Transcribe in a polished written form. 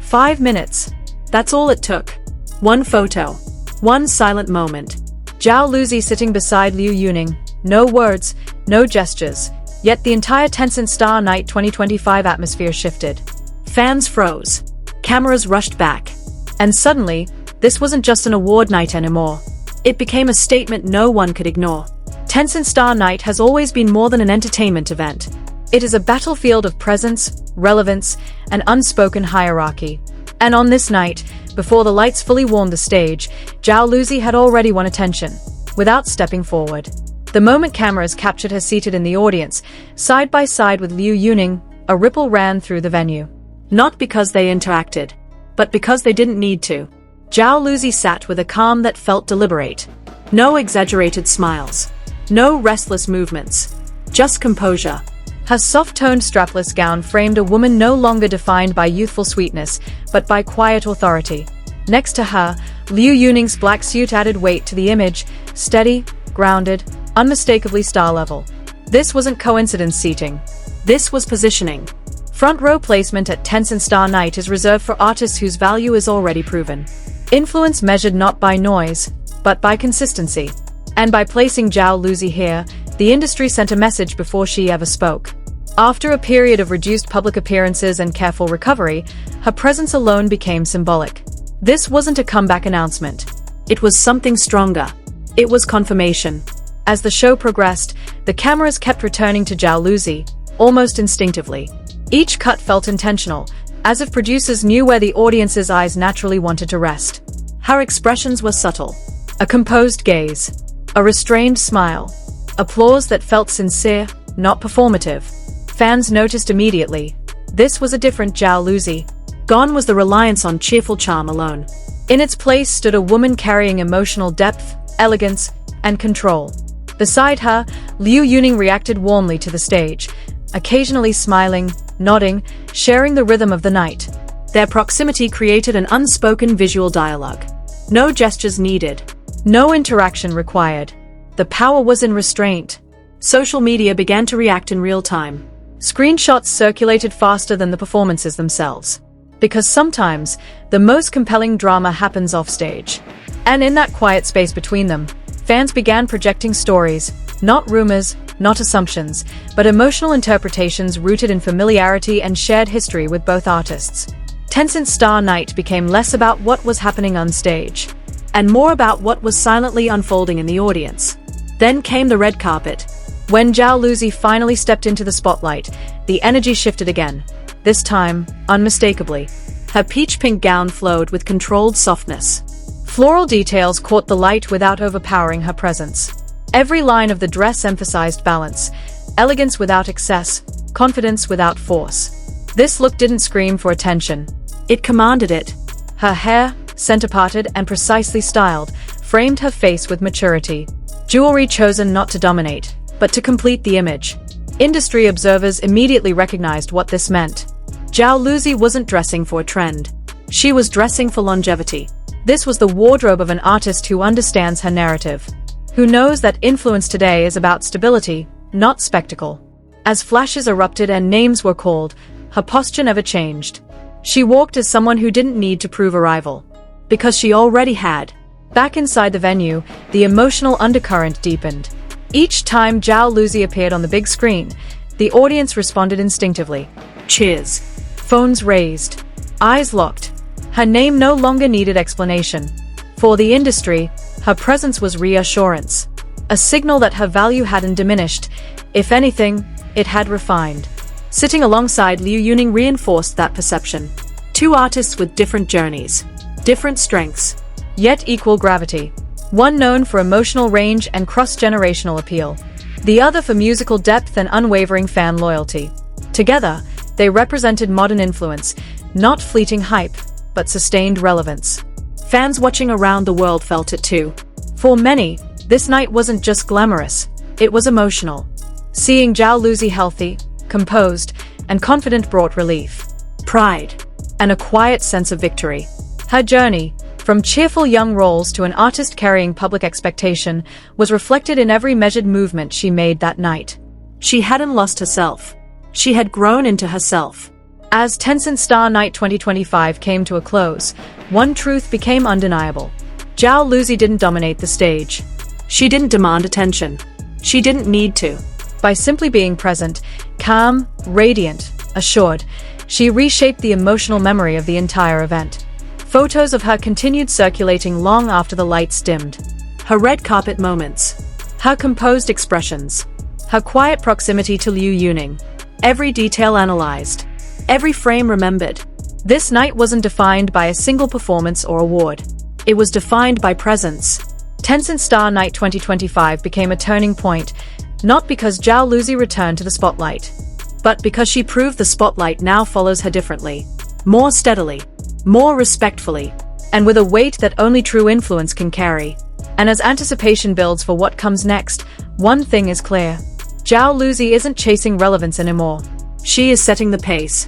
5 minutes. That's all it took. One photo. One silent moment. Zhao Lusi sitting beside Liu Yuning. No words, no gestures. Yet the entire Tencent Star Night 2025 atmosphere shifted. Fans froze. Cameras rushed back. And suddenly, this wasn't just an award night anymore. It became a statement no one could ignore. Tencent Star Night has always been more than an entertainment event. It is a battlefield of presence, relevance, and unspoken hierarchy. And on this night, before the lights fully warmed the stage, Zhao Lusi had already won attention, without stepping forward. The moment cameras captured her seated in the audience, side by side with Liu Yuning, a ripple ran through the venue. Not because they interacted, but because they didn't need to. Zhao Lusi sat with a calm that felt deliberate. No exaggerated smiles. No restless movements. Just composure. Her soft-toned strapless gown framed a woman no longer defined by youthful sweetness, but by quiet authority. Next to her, Liu Yuning's black suit added weight to the image, steady, grounded, unmistakably star-level. This wasn't coincidence seating. This was positioning. Front row placement at Tencent Star Night is reserved for artists whose value is already proven. Influence measured not by noise, but by consistency. And by placing Zhao Lusi here, the industry sent a message before she ever spoke. After a period of reduced public appearances and careful recovery, her presence alone became symbolic. This wasn't a comeback announcement. It was something stronger. It was confirmation. As the show progressed, the cameras kept returning to Zhao Lusi, almost instinctively. Each cut felt intentional, as if producers knew where the audience's eyes naturally wanted to rest. Her expressions were subtle. A composed gaze. A restrained smile. Applause that felt sincere, not performative. Fans noticed immediately. This was a different Zhao Lusi. Gone was the reliance on cheerful charm alone. In its place stood a woman carrying emotional depth, elegance, and control. Beside her, Liu Yuning reacted warmly to the stage, occasionally smiling, nodding, sharing the rhythm of the night. Their proximity created an unspoken visual dialogue. No gestures needed. No interaction required. The power was in restraint. Social media began to react in real time. Screenshots circulated faster than the performances themselves. Because sometimes, the most compelling drama happens offstage. And in that quiet space between them, fans began projecting stories, not rumors, not assumptions, but emotional interpretations rooted in familiarity and shared history with both artists. Tencent Star Night became less about what was happening on stage, and more about what was silently unfolding in the audience. Then came the red carpet. When Zhao Lusi finally stepped into the spotlight, the energy shifted again. This time, unmistakably. Her peach-pink gown flowed with controlled softness. Floral details caught the light without overpowering her presence. Every line of the dress emphasized balance, elegance without excess, confidence without force. This look didn't scream for attention. It commanded it. Her hair, center-parted and precisely styled, framed her face with maturity. Jewelry chosen not to dominate, but to complete the image. Industry observers immediately recognized what this meant. Zhao Lusi wasn't dressing for a trend. She was dressing for longevity. This was the wardrobe of an artist who understands her narrative, who knows that influence today is about stability, not spectacle. As flashes erupted and names were called, her posture never changed. She walked as someone who didn't need to prove arrival, because she already had. Back inside the venue, the emotional undercurrent deepened. Each time Zhao Lusi appeared on the big screen, the audience responded instinctively. Cheers. Phones raised. Eyes locked. Her name no longer needed explanation. For the industry, her presence was reassurance. A signal that her value hadn't diminished. If anything, it had refined. Sitting alongside Liu Yuning reinforced that perception. Two artists with different journeys. Different strengths. Yet equal gravity. One known for emotional range and cross-generational appeal. The other for musical depth and unwavering fan loyalty. Together, they represented modern influence, not fleeting hype, but sustained relevance. Fans watching around the world felt it too. For many, this night wasn't just glamorous, it was emotional. Seeing Zhao Lusi healthy, composed, and confident brought relief, pride, and a quiet sense of victory. Her journey, from cheerful young roles to an artist carrying public expectation, was reflected in every measured movement she made that night. She hadn't lost herself. She had grown into herself. As Tencent Star Night 2025 came to a close, one truth became undeniable. Zhao Lusi didn't dominate the stage. She didn't demand attention. She didn't need to. By simply being present, calm, radiant, assured, she reshaped the emotional memory of the entire event. Photos of her continued circulating long after the lights dimmed. Her red carpet moments. Her composed expressions. Her quiet proximity to Liu Yuning. Every detail analyzed. Every frame remembered. This night wasn't defined by a single performance or award. It was defined by presence. Tencent Star Night 2025 became a turning point, not because Zhao Lusi returned to the spotlight, but because she proved the spotlight now follows her differently, more steadily, more respectfully, and with a weight that only true influence can carry. And as anticipation builds for what comes next, one thing is clear. Zhao Lusi isn't chasing relevance anymore. She is setting the pace.